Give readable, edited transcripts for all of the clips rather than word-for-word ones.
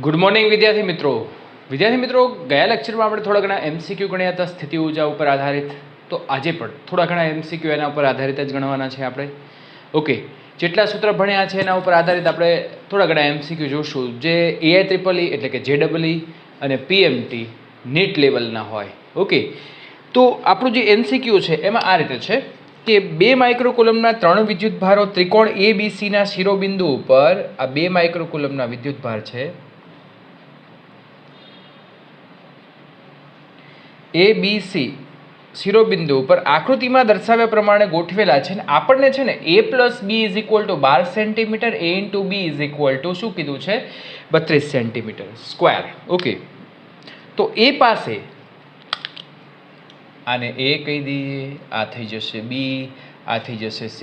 Good morning વિદ્યાર્થી મિત્રો ગયા લેક્ચરમાં આપણે થોડા ઘણા એમસીક્યુ ગણ્યા હતા સ્થિતિ ઉર્જા ઉપર આધારિત. તો આજે પણ થોડા ઘણા એમસીક્યુ એના ઉપર આધારિત જ ગણવાના છે આપણે. ઓકે, જેટલા સૂત્ર ભણ્યા છે એના ઉપર આધારિત આપણે થોડા ઘણા એમસીક્યુ જોશું જે AIEEE એટલે કે JEE અને PMT નીટ લેવલના હોય. ઓકે, તો આપણું જે એમસીક્યુ છે એમાં આ રીતે છે કે 2 માઇક્રોકુલમના 3 વિદ્યુતભારો ત્રિકોણ ABCના શિરોબિંદુ ઉપર આ 2 માઇક્રોકુલમના વિદ્યુતભાર છે ABC શિરોબિંદુ ઉપર આકૃતિમાં દર્શાવ્યા પ્રમાણે ગોઠવેલા છે. આપણને છે ને A+B = 12 સેન્ટીમીટર, A × B શું કીધું છે 32 સેન્ટીમીટર સ્ક્વેર. ઓકે, તો A પાસે આને A કહી દઈએ, આ થઈ જશે B, આ થઈ જશે C.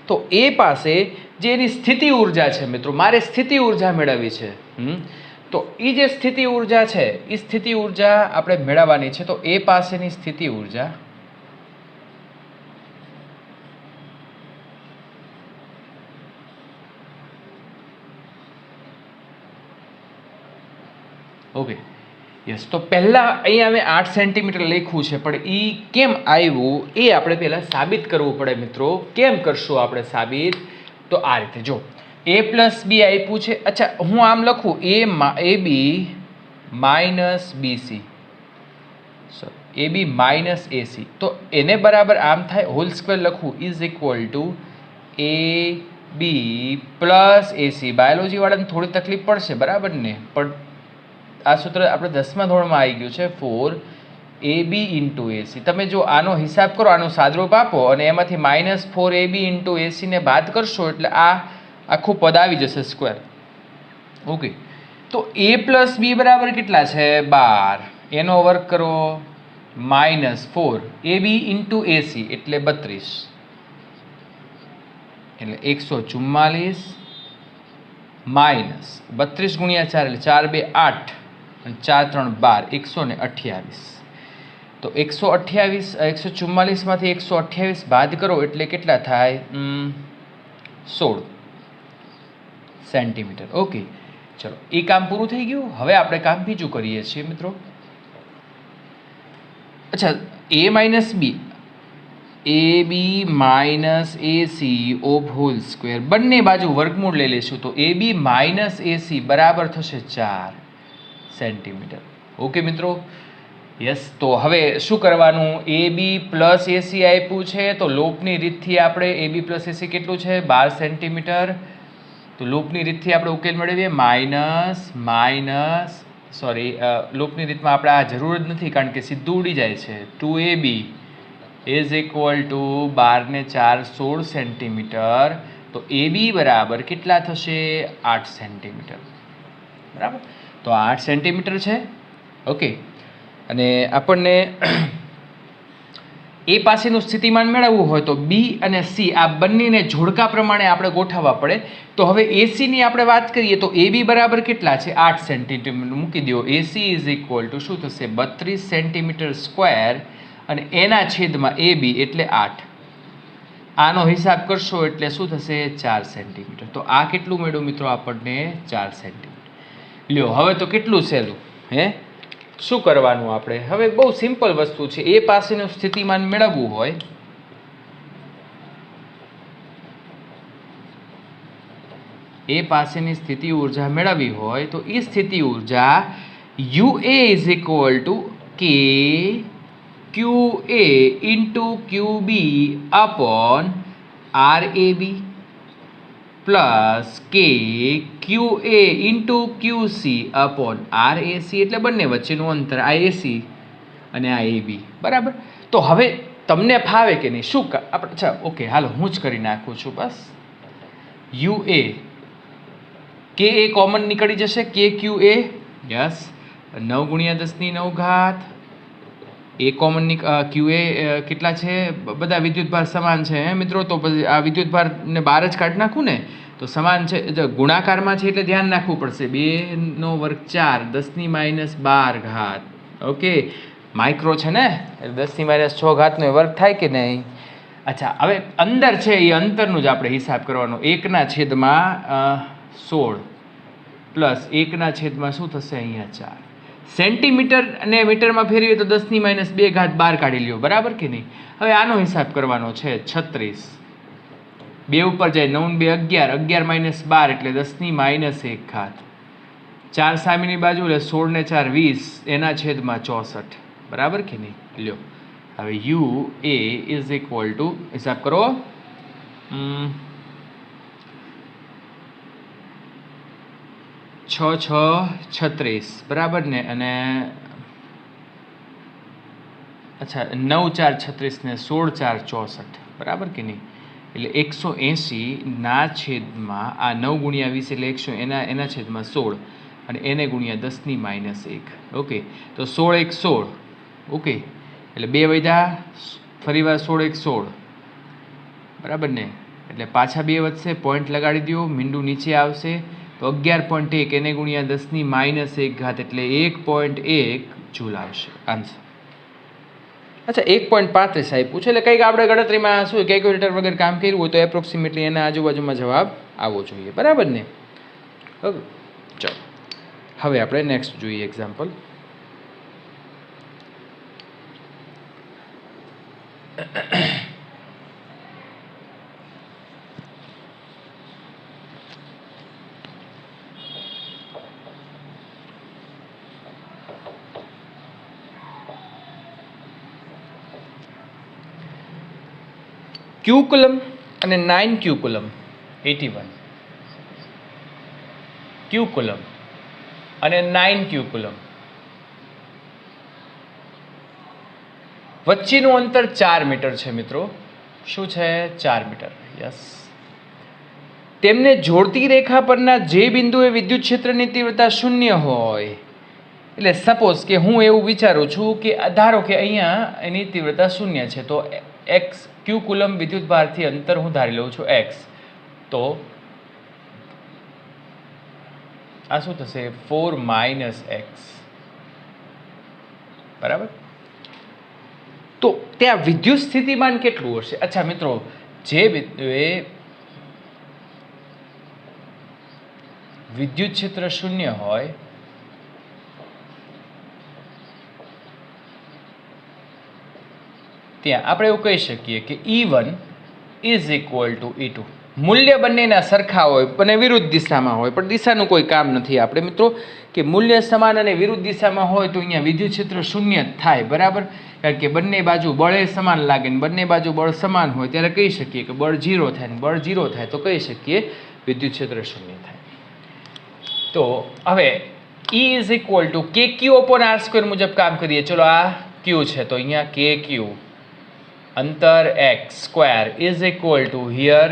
તો A પાસે જે એની સ્થિતિ ઉર્જા છે મિત્રો, મારે સ્થિતિ ઉર્જા મેળવવી છે. તો એ જે સ્થિતિ ઉર્જા છે એ સ્થિતિ ઉર્જા આપણે મેળવવાની છે. તો A પાસેની સ્થિતિ ઉર્જા ઓકે યસ. તો પહેલા અહીંયા અમે 8 સેન્ટીમીટર લખ્યું છે, પણ એ કેમ આવ્યું એ આપણે પહેલા સાબિત કરવું પડે મિત્રો. કેમ કરશું આપણે સાબિત? તો આ રીતે જો A+B આપ્યું છે. અચ્છા, હું આમ લખું AB - BC, AB - AC. તો એને બરાબર આમ થાય હોલ સ્ક્વેર લખું = AB + AC. બાયોલોજી વાળાને થોડી તકલીફ પડશે બરાબર ને, પણ આ સૂત્ર આપણે 10મા ધોરણમાં આવી ગયું છે 4AB × AC. તમે જો આનો હિસાબ કરો, આનો સાદરૂપ આપો અને એમાંથી -4AB × AC ને બાદ કરશો એટલે આ આખું પદ આવી જશે સ્ક્વેર. ઓકે, તો A+B બરાબર કેટલા છે 12, એનો વર્ગ કરો -4AB × AC એટલે 32, એટલે 144 - 32 × 4 એટલે 4 2 8 અને 4 3 12, 128. તો 144 માંથી 128 બાદ કરો એટલે કેટલા થાય 16 સેન્ટીમીટર. ઓકે, ચલો એ કામ પૂરું થઈ ગયું. હવે આપણે કામ બીજું કરીએ છીએ મિત્રો. અચ્છા, A - B, AB - AC of whole square, બંને બાજુ વર્ગમૂળ લઈ લઈશું. તો AB - AC બરાબર થશે 4 સેન્ટીમીટર. ઓકે મિત્રો, યસ. તો હવે શું કરવાનું? AB + AC આપ્યું છે, તો લોપની રીતથી આપણે AB + AC કેટલું છે 12 સેન્ટીમીટર. તો લૂપની રીતથી આપણે ઉકેલ મેળવીએ લૂપની રીતમાં આપણે આ જરૂર જ નથી, કારણ કે સીધું ઉડી જાય છે. 2AB = 12 ને 4 16 સેન્ટીમીટર. તો AB બરાબર કેટલા થશે 8 સેન્ટીમીટર બરાબર. તો 8 સેન્ટીમીટર છે. ઓકે, અને આપણને A પાસેનું સ્થિતિમાન મેળવવું હોય તો B અને C આ બંનેને જોડકા પ્રમાણે આપણે ગોઠવવા પડે. તો હવે AC ની આપણે વાત કરીએ તો AB બરાબર કેટલા છે 8 સેન્ટીમીટર મૂકી દો. AC = શું થશે 32 સેન્ટીમીટર સ્ક્વેર અને એના છેદમાં AB એટલે 8. આનો હિસાબ કરશો એટલે શું થશે 4 સેન્ટીમીટર. તો આ કેટલું મળ્યું મિત્રો આપણને 4 સેન્ટીમીટર. લ્યો, હવે તો કેટલું સહેલું હે. શું કરવાનું આપણે? હવે બહુ સિમ્પલ વસ્તુ છે. A પાસેનું સ્થિતિમાન મેળવવું હોય A પાસેની સ્થિતિ ઉર્જા મેળવવી હોય તો એ સ્થિતિ ઉર્જા UA = K QA × QB upon RAB + K QA × QC upon RAC, એટલે બંને વચ્ચેનું અંતર આ AC અને આ AB બરાબર. તો હવે તમને ફાવે કે નહીં? શું આપણે અચ્છા ઓકે, હાલો હું જ કરી નાખું છું બસ. UA KA કોમન નીકળી જશે, KQA yes 9 × 10⁹. A common QA કેટલા છે? બધા વિદ્યુતભાર સમાન છે મિત્રો. તો પછી આ વિદ્યુતભારને બહાર જ કાઢી નાખું ને તો સમાન છે, ગુણાકારમાં છે એટલે ધ્યાન રાખવું પડશે. 2 નો વર્ગ 4 10⁻12. ઓકે, માઇક્રો છે ને એટલે 10⁻6 નો વર્ગ થાય કે નહીં? અચ્છા, હવે અંદર છે એ અંતરનું જ આપણે હિસાબ કરવાનો. 1/16 પ્લસ 1/, શું થશે અહીંયા 4. સેન્ટીમીટર અને મીટરમાં ફેરવીએ તો 10⁻2 બહાર કાઢી લ્યો, બરાબર કે નહીં? હવે આનો હિસાબ કરવાનો છે. 36 2 ઉપર જાય, 9 2 11, 11 - 12 એટલે 10⁻1. 4 સામેની બાજુ એટલે 16 ને 4 20, એના છેદમાં 64, બરાબર કે નહીં? લ્યો હવે you A is equal two, હિસાબ કરો, 6 6 36, બરાબર ને? અને અચ્છા 9 4 36 ને 16 4 64, બરાબર કે નહીં? એટલે 180 ના છેદમાં આ 9 × 20 એટલે 100, એના છેદમાં 16 અને એને ગુણ્યા 10⁻1. ઓકે, તો 16 1 16. ઓકે, એટલે 2 વધ્યા, ફરીવાર 16 1 16, બરાબર ને? એટલે પાછા 2 વધશે, પોઈન્ટ લગાડી દો, મીંડું નીચે આવશે તો 11.1 એને ગુણ્યા 10⁻1 એટલે 1.1 જૂલ આવશે આન્સર. અચ્છા 1.35 આપ્યું છે, એટલે કંઈક આપણે ગણતરીમાં શું કેલ્ક્યુલેટર વગર કામ કર્યું હોય તો એપ્રોક્સિમેટલી એના આજુબાજુમાં જવાબ આવવો જોઈએ, બરાબર ને? ઓકે, ચાલો હવે આપણે નેક્સ્ટ જોઈએ એક્ઝામ્પલ. ક્યુ કુલમ અને 9 ક્યુ કુલમ 81, ક્યુ કુલમ અને 9 ક્યુ કુલમ વચ્ચેનું અંતર 4 મીટર છે મિત્રો. શું છે? 4 મીટર. યસ. તેમને જોડતી રેખા પરના જે બિંદુએ વિદ્યુત ક્ષેત્રની તીવ્રતા 0 હોય, એટલે સપોઝ કે હું એવું વિચારું છું કે ધારો કે અહીંયા એની તીવ્રતા 0 છે, તો x ક્યુ કુલમ વિદ્યુત ભારથી અંતર હું ધારી લઉં છું x, તો આ શું થશે? 4 - x, બરાબર? તો ત્યાં વિદ્યુત સ્થિતિમાન કેટલું હશે? અચ્છા મિત્રો, જે બિંદુએ વિદ્યુત ક્ષેત્ર 0 હોય ત્યાં આપણે એવું કહી શકીએ કે E1 is equal two E2. મૂલ્ય બંનેના સરખા હોય અને વિરુદ્ધ દિશામાં હોય, પણ દિશાનું કોઈ કામ નથી આપણે મિત્રો, કે મૂલ્ય સમાન અને વિરુદ્ધ દિશામાં હોય તો અહીંયા વિદ્યુત ક્ષેત્ર 0 જ થાય, બરાબર? કારણ કે બંને બાજુ બળે સમાન લાગે ને બંને બાજુ બળ સમાન હોય ત્યારે કહી શકીએ કે બળ 0 થાય, ને બળ 0 થાય તો કહી શકીએ વિદ્યુત ક્ષેત્ર 0 થાય. તો હવે E is equal two KQ/R² મુજબ કામ કરીએ. ચલો આ Q છે તો અહીંયા KQ અંતર x² is equal two here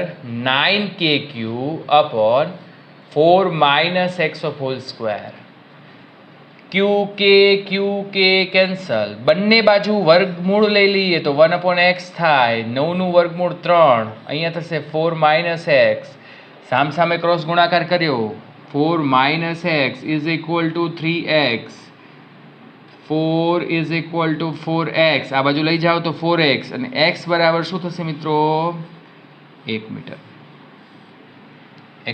9KQ/4 - x². QK cancel, બંને બાજુ વર્ગમૂળ લઈ લઈએ તો 1/x થાય, 9 નું વર્ગમૂળ 3, અહીંયા થશે 4 - x, સામસામે ક્રોસ ગુણાકાર કર્યો, 4 - x is equal two 3x, 4 is equal two 4x, આ બાજુ લઈ જાઓ તો 4x, અને x બરાબર શું થશે મિત્રો? 1 મીટર.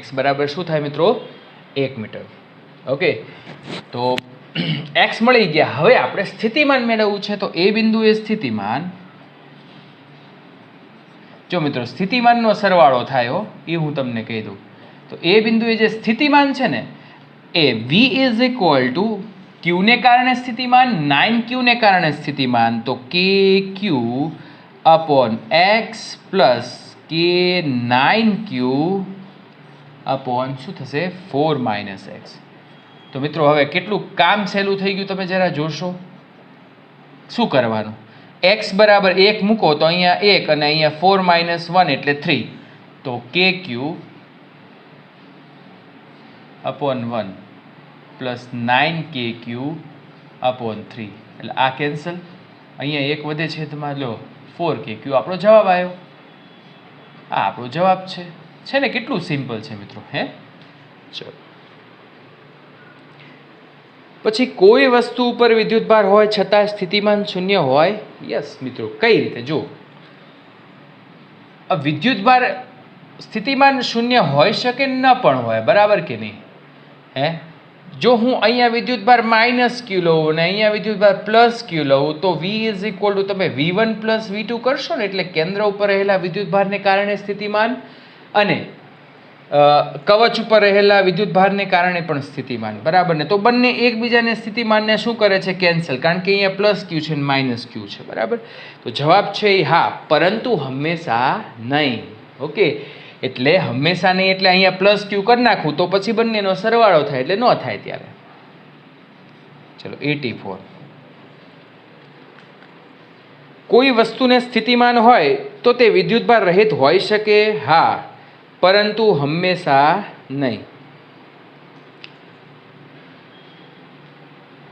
x બરાબર શું થાય મિત્રો? 1 મીટર. ઓકે, તો x મળી ગયા. હવે આપણે સ્થિતિમાન મેળવવું છે, તો એ બિંદુએ સ્થિતિમાન, જો મિત્રો સ્થિતિમાનનો સરવાળો થાય એ હું તમને કહી દઉં, તો એ બિંદુએ જે સ્થિતિમાન છે ને એ v is equal two q ને કારણે સ્થિતિમાન, 9q ને કારણે સ્થિતિમાન, તો kq/x પ્લસ k9q અપોન શું થશે? 4 - x. તો મિત્રો હવે કેટલું કામ સહેલું થઈ ગયું તમે જરા જોશો. શું કરવાનું? x બરાબર 1 મૂકો તો અહીંયા 1 અને અહીંયા 4 - 1 એટલે 3, તો kq/1 પ્લસ 9kq/3, એટલે આ કેન્સલ, અહીંયા 1 વધે છે તો લો 4kq. આપણો જવાબ આવ્યો. આ આપણો જવાબ છે ને? કેટલું સિમ્પલ છે મિત્રો, હે? ચલો પછી કોઈ વસ્તુ ઉપર વિદ્યુતભાર હોય છતાં સ્થિતિમાન 0 હોય. યસ મિત્રો, કઈ રીતે? જો આ વિદ્યુતભાર સ્થિતિમાન 0 હોઈ શકે ન પણ હોય, બરાબર કે નહીં? હે જો હું અહીંયા વિદ્યુતભાર માઇનસ ક્યુ લઉં અને અહીંયા વિદ્યુતભાર પ્લસ ક્યુ લઉં તો V ઇઝ ઇક્વલ ટુ તમે V1 પ્લસ V2 કરશો ને એટલે કેન્દ્ર ઉપર રહેલા વિદ્યુતભારને કારણે સ્થિતિમાન અને કવચ ઉપર રહેલા વિદ્યુતભારને કારણે પણ સ્થિતિમાન, બરાબર ને? તો બંને એકબીજાને સ્થિતિમાનને શું કરે છે? કેન્સલ, કારણ કે અહીંયા પ્લસ ક્યુ છે અને માઇનસ ક્યુ છે, બરાબર? તો જવાબ છે એ હા, પરંતુ હંમેશા નહીં. ઓકે, એટલે હંમેશા નહીં એટલે અહીંયા પ્લસ ક્યુ કરી નાખું તો પછી બંનેનો સરવાળો થાય એટલે ન થાય ત્યારે. ચલો 84. કોઈ વસ્તુને સ્થિતિમાન હોય તો તે વિદ્યુતભાર રહિત હોઈ શકે? હા, પરંતુ હંમેશા નહીં.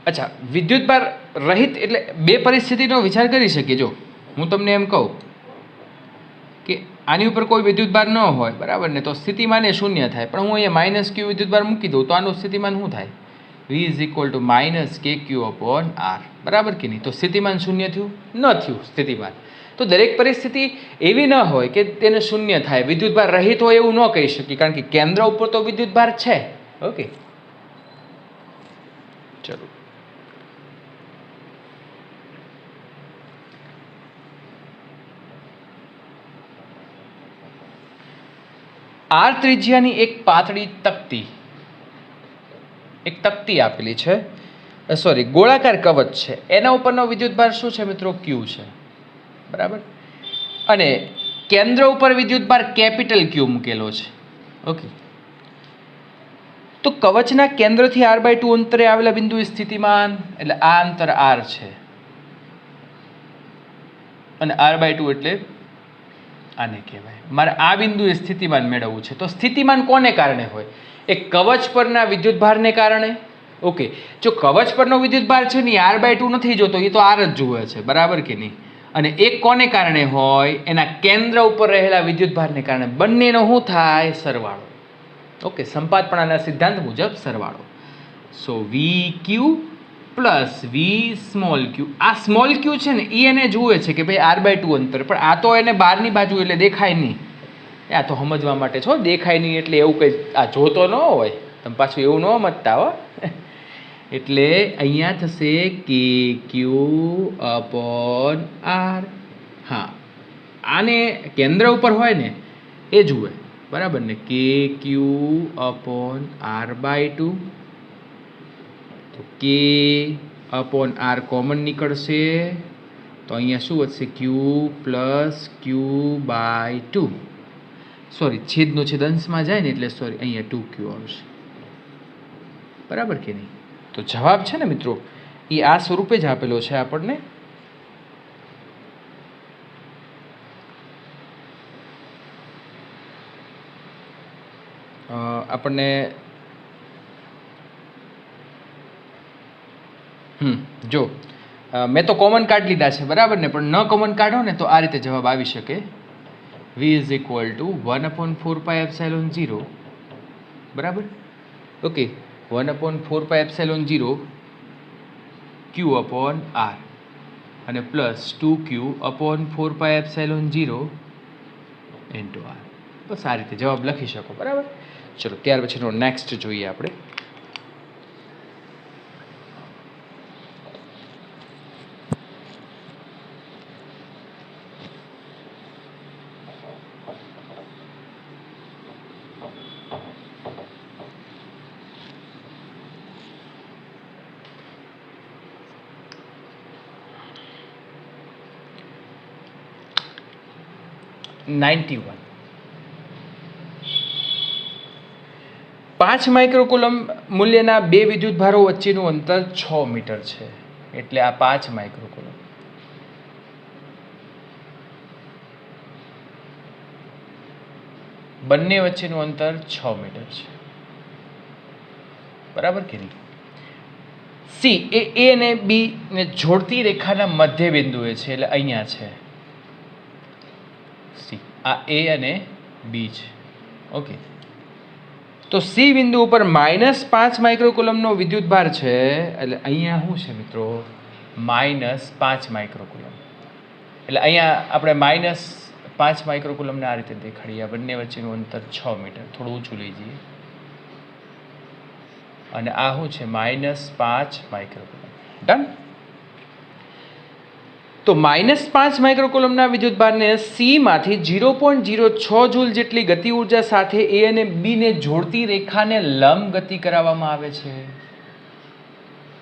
અચ્છા, વિદ્યુતભાર રહિત એટલે બે પરિસ્થિતિનો વિચાર કરી શકીએ. જો હું તમને એમ કહું કે આની ઉપર કોઈ વિદ્યુતભાર ન હોય, બરાબર ને, તો સ્થિતિમાન એ શૂન્ય થાય. પણ હું અહીંયા માઇનસ ક્યુ વિદ્યુતભાર મૂકી દઉં તો આનું સ્થિતિમાન શું થાય? V is equal two minus કે ક્યુ અપોન આર, બરાબર કે નહીં? તો સ્થિતિમાન શૂન્ય થયું? ન થયું સ્થિતિમાન. તો દરેક પરિસ્થિતિ એવી ન હોય કે તેને શૂન્ય થાય, વિદ્યુતભાર રહિત હોય એવું ન કહી શકીએ, કારણ કે કેન્દ્ર ઉપર તો વિદ્યુતભાર છે. ઓકે, ચલો આર ત્રિજ્યાની એક પાતળી તકતી આપેલી છે, સોરી ગોળાકાર કવચ છે, એના ઉપરનો વિદ્યુતભાર શું છે મિત્રો? ક્યુ છે, બરાબર? અને કેન્દ્ર ઉપર વિદ્યુતભાર કેપિટલ ક્યુ મૂકેલો છે. ઓકે, તો કવચના કેન્દ્રથી r/2 અંતરે આવેલા બિંદુએ સ્થિતિમાન એટલે આ અંતર r છે અને r/2 એટલે આને કહેવાય. મારે આ બિંદુએ સ્થિતિમાન મેળવવું છે. તો સ્થિતિમાન કોને કારણે હોય? એ કવચ પરના વિદ્યુતભારને કારણે. ઓકે, જો કવચ પરનો વિદ્યુતભાર છે ને r/2 નથી જોતો, એ તો r જ જુએ છે, બરાબર કે નહીં? અને એક કોને કારણે હોય? એના કેન્દ્ર ઉપર રહેલા વિદ્યુતભારને કારણે. બંનેનો શું થાય? સરવાળો. ઓકે, સંપાતપણાના સિદ્ધાંત મુજબ સરવાળો. સો VQ પ્લસ V સ્મોલ ક્યુ. આ સ્મોલ ક્યુ છે ને એ એને જુએ છે કે ભાઈ r/2 અંતર, પણ આ તો એને બહારની બાજુ એટલે દેખાય નહીં. આ તો સમજવા માટે છો, દેખાય નહીં એટલે એવું કંઈ આ જોતો ન હોય, તમે પાછું એવું ન સમજતા હો. એટલે અહીંયા થશે કે ક્યુ અપોન આર. હા, આને કેન્દ્ર ઉપર હોય ને એ જુએ, બરાબર ને? કે ક્યુ અપોન r/2. તો કે અપોન આર કોમન નીકળશે તો અહીંયા શું વધશે? ક્યુ પ્લસ Q/2. સોરી, છેદનો છેદ અંશમાં જાય ને એટલે સોરી અહીંયા 2Q આવશે, બરાબર કે નહીં? તો જવાબ છે ને મિત્રો એ આ સ્વરૂપે જ આપેલો છે આપણને. આપણને જો મેં તો કોમન કાર્ડ લીધા છે, બરાબર ને? પણ ન કોમન કાઢો ને તો આ રીતે જવાબ આવી શકે. V ઇઝ ઇક્વલ ટુ 1/4πε0, બરાબર? ઓકે, 1/4πε0 Q અપોન R અને plus 2Q upon 4πε0 into R. બસ આ રીતે જવાબ લખી શકો, બરાબર? ચલો ત્યાર પછીનો નેક્સ્ટ જોઈએ આપણે. $91. 5 માઇક્રોકુલમ મૂલ્યના બે વિદ્યુતભારો વચ્ચેનું અંતર 6 મીટર છે. એટલે આ 5 માઇક્રોકુલમ. બંને વચ્ચેનું અંતર 6 મીટર છે, બરાબર કે નહીં? સી એ A અને B ને જોડતી રેખાના મધ્ય બિંદુએ છે, એટલે અહીંયા છે સી. આ A અને B છે. ઓકે, તો સી બિંદુ ઉપર -5 માઇક્રોકુલમનો વિદ્યુતભાર છે, એટલે અહીંયા શું છે મિત્રો? -5 માઇક્રોકુલમ. એટલે અહીંયા આપણે -5 માઇક્રોકુલમને આ રીતે દેખાડીએ. આ બંને વચ્ચેનું અંતર 6 મીટર. થોડું ઊંચું લઈ જઈએ. અને આ શું છે -5 માઇક્રોકુલમ. ડન. તો -5 માઇક્રોકુલમના વિદ્યુતભારને સી માંથી 0.06 જૂલ જેટલી ગતિ ઉર્જા સાથે એ અને બી ને જોડતી રેખાને લંબ ગતિ કરાવવામાં આવે છે.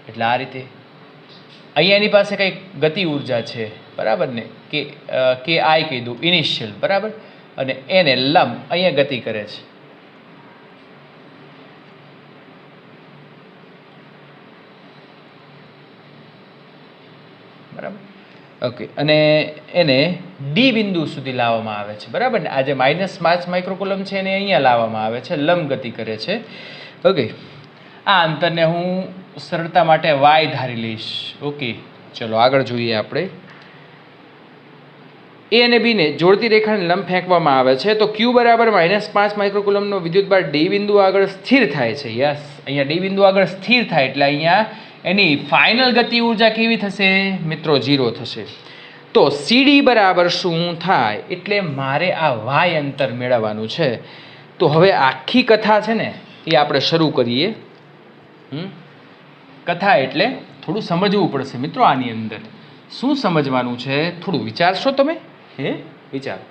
એટલે આ રીતે અહીંયા એની પાસે કંઈક ગતિ ઉર્જા છે, બરાબર ને, કે આઈ કીધું ઇનિશિયલ, બરાબર, અને એને લંબ અહીંયા ગતિ કરે છે. બરાબર, ઓકે, અને એને ડી બિંદુ સુધી લાવવામાં આવે છે, બરાબર ને. આ જે -5 માઇક્રોકુલમ છે એને અહીંયા લાવવામાં આવે છે, લંબ ગતિ કરે છે. ઓકે, આ અંતરને હું સરળતા માટે વાય ધારી લઈશ. ઓકે, ચલો આગળ જોઈએ આપણે. એ અને બી ને જોડતી રેખાને લંબ ફેંકવામાં આવે છે તો ક્યુ બરાબર -5 માઇક્રોકુલમનો વિદ્યુતભાર ડી બિંદુ આગળ સ્થિર થાય છે. યસ, અહીંયા ડી બિંદુ આગળ સ્થિર થાય એટલે અહીંયા એની ફાઇનલ ગતિ ઉર્જા કેવી થશે મિત્રો? 0 થશે. તો સીડી બરાબર શું થાય? એટલે મારે આ વાય અંતર મેળવવાનું છે. તો હવે આખી કથા છે ને એ આપણે શરૂ કરીએ. કથા એટલે થોડું સમજવું પડશે મિત્રો. આની અંદર શું સમજવાનું છે થોડું વિચારશો તમે? વિચારો.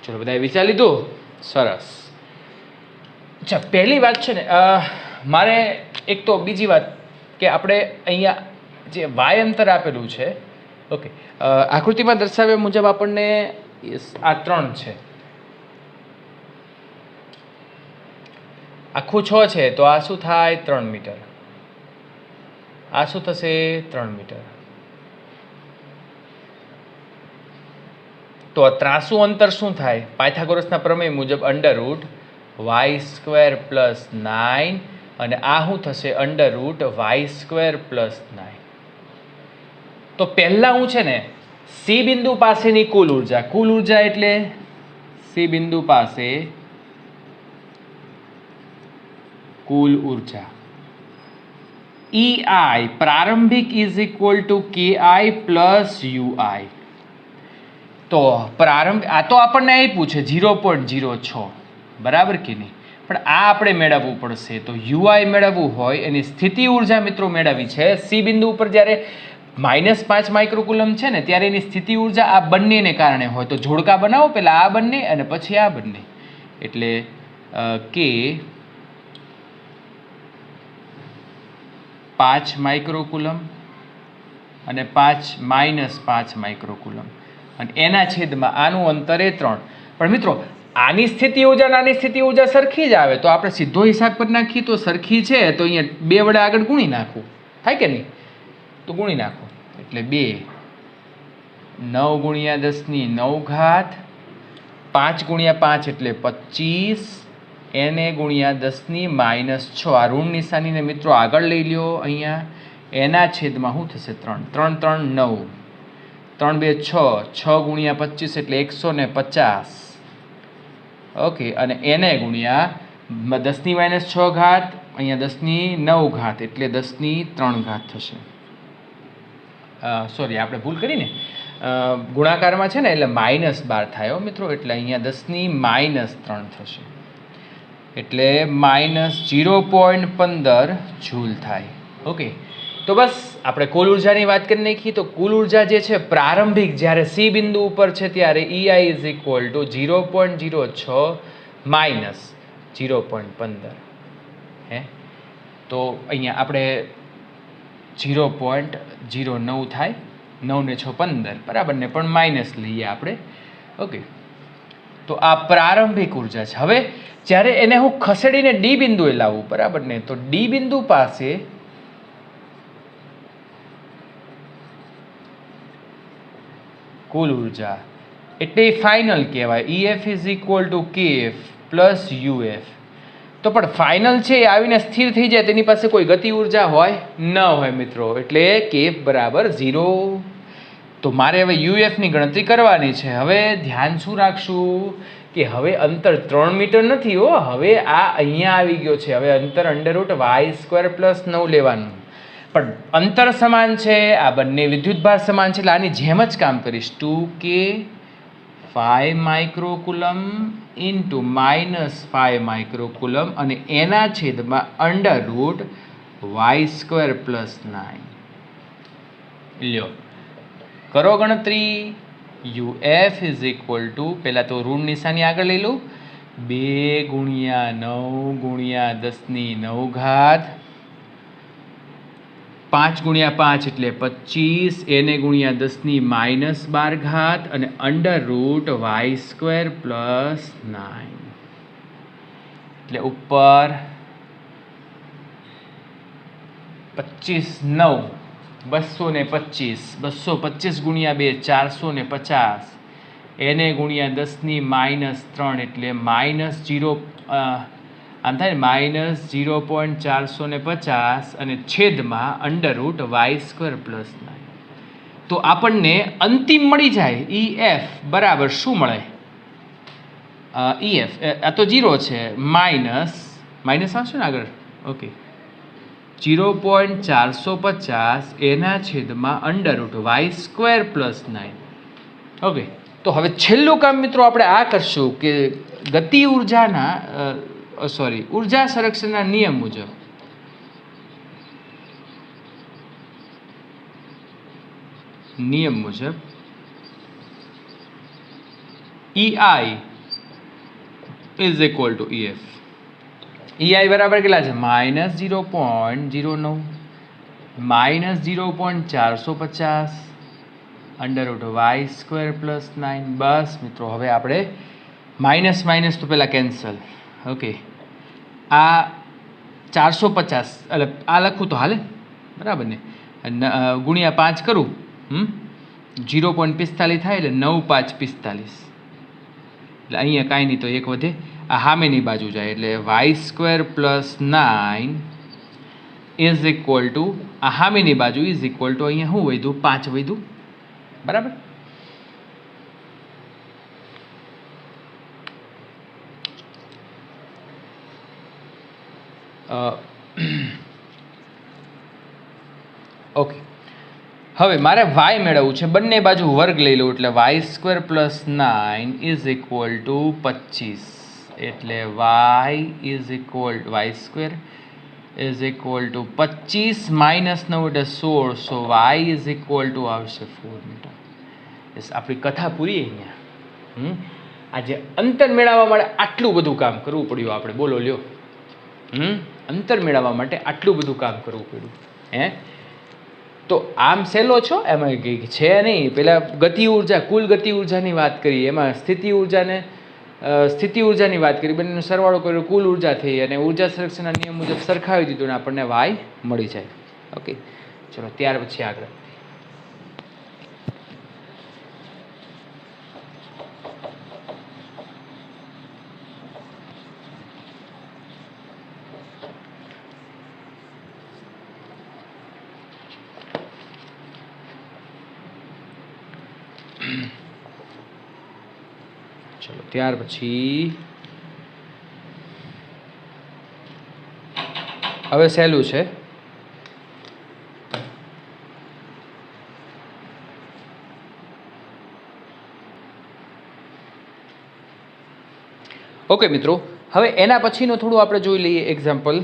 ચલો, બધાએ વિચારી લીધું? સરસ. અચ્છા, પહેલી વાત છે ને, મારે એક તો બીજી વાત કે આપણે અહીંયા જે વાય અંતર આપેલું છે, ઓકે, આકૃતિમાં દર્શાવ્યા મુજબ આપણને આ 3 છે, આખું 6 છે, તો આ શું થાય? 3 મીટર. આ શું થશે? 3 મીટર. તો ત્રાસુ અંતર શું થાય? પાયથાગોરસના પ્રમેય મુજબ √y² + 9, અને આ શું થશે? √y² + 9. તો પહેલા હું છે ને સી બિંદુ પાસેની કુલ ઉર્જા એટલે સી બિંદુ પાસે કુલ ઉર્જા EI પ્રારંભિક = KI + UI. તો પ્રારંભ આ તો આપણને આપ્યું છે 0.06, બરાબર કે નહીં? પણ આ આપણે મેળવવું પડશે. તો UI મેળવવું હોય એની સ્થિતિ ઉર્જા મિત્રો મેળવવી છે. સી બિંદુ ઉપર જ્યારે -5 માઇક્રોકુલમ છે ને ત્યારે એની સ્થિતિ ઉર્જા આ બંનેને કારણે હોય. તો જોડકા બનાવો, પહેલા આ બંને અને પછી આ બંને, એટલે કે 5 માઇક્રોકુલમ અને 5 માઇક્રોકુલમ, અને એના છેદમાં આનું અંતર એ 3. પણ મિત્રો આની સ્થિતિ ઉર્જા અને આની સ્થિતિ ઉર્જા સરખી જ આવે તો આપણે સીધો હિસાબ કરી નાખીએ. તો સરખી છે તો અહીંયા 2 વડે આગળ ગુણી નાખવું, થાય કે નહીં? તો ગુણી નાખો એટલે 2 9 × 10⁹, 5 × 5 એટલે 25, એને ગુણ્યા 10⁻⁶. આ ઋણ નિશાનીને મિત્રો આગળ લઈ લ્યો. અહીંયા એના છેદમાં શું થશે? 3 3 3 9, 3 2 6, 6 × 25 એટલે 150. ઓકે, અને એને ગુણ્યા 10⁻⁶, અહીંયા 10⁹ એટલે 10⁻³ થશે. સોરી, આપણે ભૂલ કરીને ગુણાકારમાં છે ને એટલે -12 થાય મિત્રો. એટલે અહીંયા 10⁻³ થશે, એટલે -0.15 જૂલ થાય. ઓકે, તો બસ આપણે કુલ ઉર્જાની વાત કરી નાખી. તો કુલ ઉર્જા જે છે પ્રારંભિક જ્યારે સી બિંદુ ઉપર છે ત્યારે EI = 0.06 - 0.15. તો અહીંયા આપણે 0.09 થાય, 9 ને 6 15, બરાબર ને, પણ માઇનસ લઈએ આપણે. ઓકે, તો આ પ્રારંભિક ઉર્જા છે. હવે જ્યારે એને હું ખસેડીને ડી બિંદુએ લાવું, બરાબર ને, તો ડી બિંદુ પાસે કુલ ઉર્જા એટલે ફાઇનલ કહેવાય. EF = KF + UF. તો પણ ફાઇનલ છે એ આવીને સ્થિર થઈ જાય તેની પાસે કોઈ ગતિ ઉર્જા હોય ન હોય મિત્રો, એટલે KF બરાબર 0. તો મારે હવે UF ની ગણતરી કરવાની છે. હવે ધ્યાન શું રાખશું કે હવે અંતર 3 મીટર નથી હો, હવે આ અહીંયા આવી ગયો છે. હવે અંતર √y² + 9 લેવાનું, પણ અંતર સમાન છે, આ બંને વિદ્યુતભાર સમાન છે, એટલે આની જેમ જ કામ કરીશ. 2K 5 માઇક્રોકુલમ ઇન્ટુ -5 માઇક્રોકુલમ અને એના છેદમાં અંડર રૂટ y² + 9. લ્યો કરો ગણતરી. UF ઇઝ ઇક્વલ ટુ, પહેલાં તો ઋણ નિશાની આગળ લઈ લઉં, 2 × 9 × 10⁹ 5 × 5 એટલે 25, એને × 10⁻12 અને અંડર રૂટ y² + 9. એટલે ઉપર 25 9 225, 225 × 2 450, એને × 10⁻³ એટલે -0, આમ થાય ને -0.450 અને છેદમાં અંડર રૂટ y² + 9. તો આપણને અંતિમ મળી જાય EF બરાબર શું મળે? EF આ તો 0 છે, માઇનસ આવશે ને આગળ, ઓકે, 0.450 એના છેદમાં અંડર રૂટ y² + 9. ઓકે, તો હવે છેલ્લું કામ મિત્રો આપણે આ કરશું કે ગતિ ઉર્જાના ઉર્જા સંરક્ષણના નિયમ મુજબ EI is equal two EF. EI બરાબર કેટલા છે? -0.09 -0.450 અંડર રૂટ y² + 9. બસ મિત્રો, હવે આપણે માઇનસ તો પહેલાં કેન્સલ. ઓકે, આ 450 એટલે આ લખું તો હાલે, બરાબર ને, ગુણ્યા 5 કરું, 0.45 થાય એટલે 9 × 5 = 45. એટલે અહીંયા કાંઈ નહીં તો એક વધે, આ સામેની બાજુ જાય એટલે y² + 9 ઇઝ ઇક્વલ ટુ, આ સામેની બાજુ ઇઝ ઇક્વલ ટુ અહીંયા શું વધ્યું? 5 વધ્યું, બરાબર. ઓકે, હવે મારે y મેળવવું છે, બંને બાજુ વર્ગ લઈ લઉં એટલે y² + 9 ઇઝ ઇક્વલ ટુ 25. એટલે y² ઇઝ ઇક્વલ ટુ 25 - 9 એટલે 16, સો y ઇઝ ઇક્વલ ટુ આવશે 4 મીટર. યસ, આપણી કથા પૂરી અહીંયા. આજે અંતર મેળવવા માટે આટલું બધું કામ કરવું પડ્યું આપણે, બોલો લ્યો. અંતર મેળવવા માટે આટલું બધું કામ કરવું પડ્યું. તો આમ સહેલો છો એમાં કંઈક છે નહીં. પહેલાં ગતિ ઉર્જા, કુલ ગતિ ઉર્જાની વાત કરી, એમાં સ્થિતિ ઉર્જાની વાત કરી, બંનેનો સરવાળો કર્યો, કુલ ઉર્જા થઈ અને ઉર્જા સંરક્ષણના નિયમ મુજબ સરખાવી દીધું ને આપણને y મળી જાય. ઓકે, ચલો ત્યાર પછી આગળ. ચલો ત્યાર પછી હવે સહેલું છે. ઓકે મિત્રો, હવે એના પછીનું થોડું આપણે જોઈ લઈએ એક્ઝામ્પલ.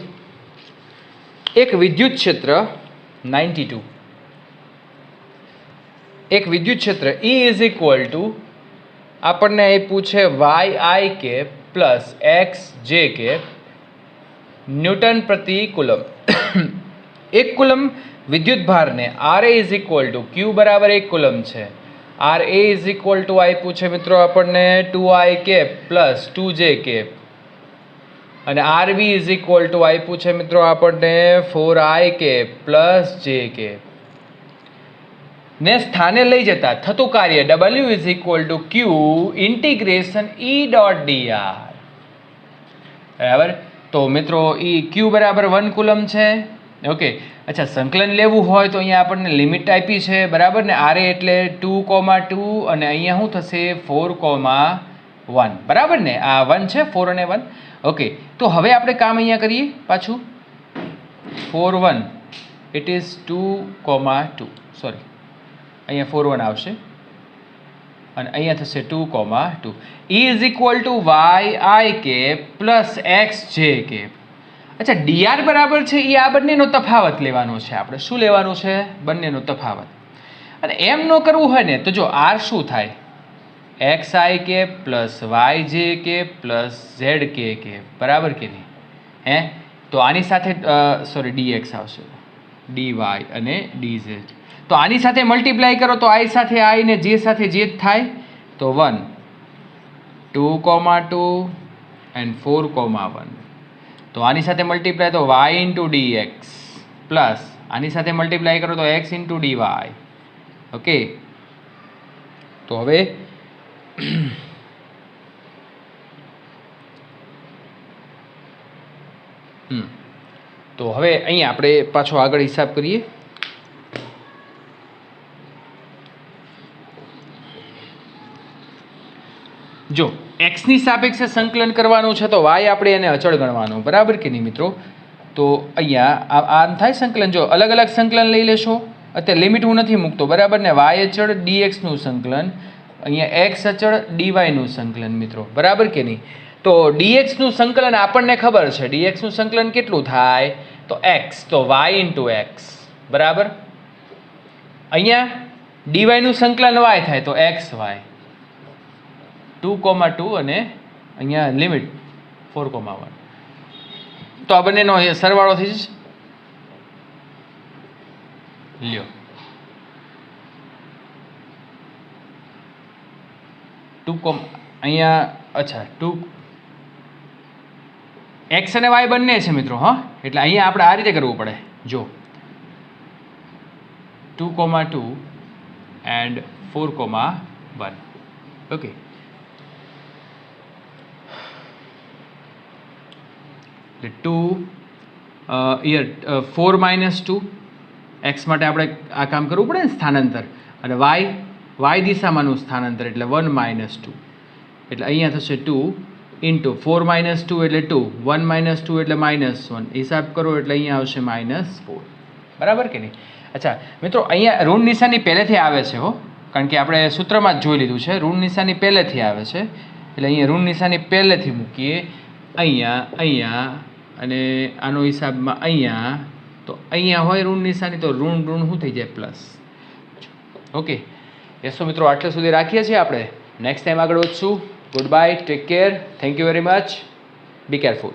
એક વિદ્યુત ક્ષેત્ર 92, એક વિદ્યુત ક્ષેત્ર E ઇઝ ઇક્વલ ટુ, આપણને આપ્યું છે yi પ્લસ xj ન્યૂટન પ્રતિ કુલમ. 1 કુલમ વિદ્યુત ભારને Ra is equal two, Q બરાબર 1 કુલમ છે, Ra ઇઝ ઇક્વલ ટુ આપ્યું છે મિત્રો આપણને 2i પ્લસ 2j અને Rb ઇઝ ઇક્વલ ટુ આપ્યું છે મિત્રો આપણને 4i પ્લસ j ને સ્થાને લઈ જતા થતું કાર્ય W is equal two Q integration E.dr. બરાબર. તો મિત્રો Q બરાબર 1 કુલમ છે. ઓકે, અચ્છા, સંકલન લેવું હોય તો અહીંયા આપણને લિમિટ આપી છે, બરાબર ને. Ra એટલે 2,2 અને અહીંયા શું થશે 4,1, બરાબર ને. આ 1 છે, 4 અને 1. ઓકે, તો હવે આપણે કામ અહીંયા કરીએ પાછું. 4,1 ઇટ ઇઝ 2,2, સોરી, અહીંયા 4,1 આવશે. અને અહીંયા થશે 2,2 is equal to y cap plus x j cap. અચ્છા dr બરાબર છે એ આ બંનેનો તફાવત લેવાનો છે આપણે. શું લેવાનું છે? બંનેનો તફાવત. અને એમ ન કરવું હોય ને તો જો r શું થાય? xi cap plus yj cap plus zk cap, બરાબર કે નહીં? હે તો આની સાથે સોરી dx આવશે, dy અને dz. તો આની સાથે મલ્ટીપ્લાય કરો તો i સાથે i ને j સાથે j થાય તો 1 2,2 એન્ડ 4,1. તો આની સાથે મલ્ટીપ્લાય તો y ઇન્ટુ dx પ્લસ આની સાથે મલ્ટીપ્લાય કરો તો x ઇન્ટુ dy. ઓકે, તો હવે તો હવે અહીંયા આપણે પાછો આગળ હિસાબ કરીએ. જો x ની સાપેક્ષે સંકલન કરવાનું છે તો y આપણે એને અચળ ગણવાનું, બરાબર કે નહીં મિત્રો? તો અહીંયા આમ થાય સંકલન. જો અલગ અલગ સંકલન લઈ લેશો, અત્યારે લિમિટ હું નથી મૂકતો, બરાબર ને? y અચળ dx નું સંકલન, અહીંયા x અચળ dy નું સંકલન મિત્રો, બરાબર કે નહીં? તો dx નું સંકલન આપણને ખબર છે, dx નું સંકલન કેટલું થાય તો x, તો y ઇન્ટુ x, બરાબર. અહીંયા dy નું સંકલન y થાય તો xy 2,2 અને અહીંયા લિમિટ 4,1. તો આ બંનેનો સરવાળો થઈ જશે. લ્યો 2 અહીંયા અચ્છા 2 x અને y બંને છે મિત્રો. હા, એટલે અહીંયા આપણે આ રીતે કરવું પડે. જો 2,2 એન્ડ 4,1. ઓકે, એટલે 4 - 2 x માટે આપણે આ કામ કરવું પડે ને, સ્થાનાંતર. અને y દિશામાંનું સ્થાનાંતર એટલે 1 - 2. એટલે અહીંયા થશે 2 ઇન્ટુ 4 - 2 એટલે 2, 1 - 2 એટલે -1. હિસાબ કરો એટલે અહીંયા આવશે -4, બરાબર કે નહીં? અચ્છા મિત્રો, અહીંયા ઋણ નિશાની પહેલેથી આવે છે હો, કારણ કે આપણે સૂત્રમાં જ જોઈ લીધું છે. ઋણ નિશાની પહેલેથી આવે છે એટલે અહીંયા ઋણ નિશાની પહેલેથી મૂકીએ. અહીંયા અને આનો હિસાબમાં અહીંયા, તો અહીંયા હોય ઋણ નિશાની તો ઋણ શું થઈ જાય? પ્લસ. Okay, yes. તો મિત્રો આટલે સુધી રાખીએ છીએ આપણે. નેક્સ્ટ ટાઈમ આગળ વધશું. Good bye, take care, thank you very much, be careful.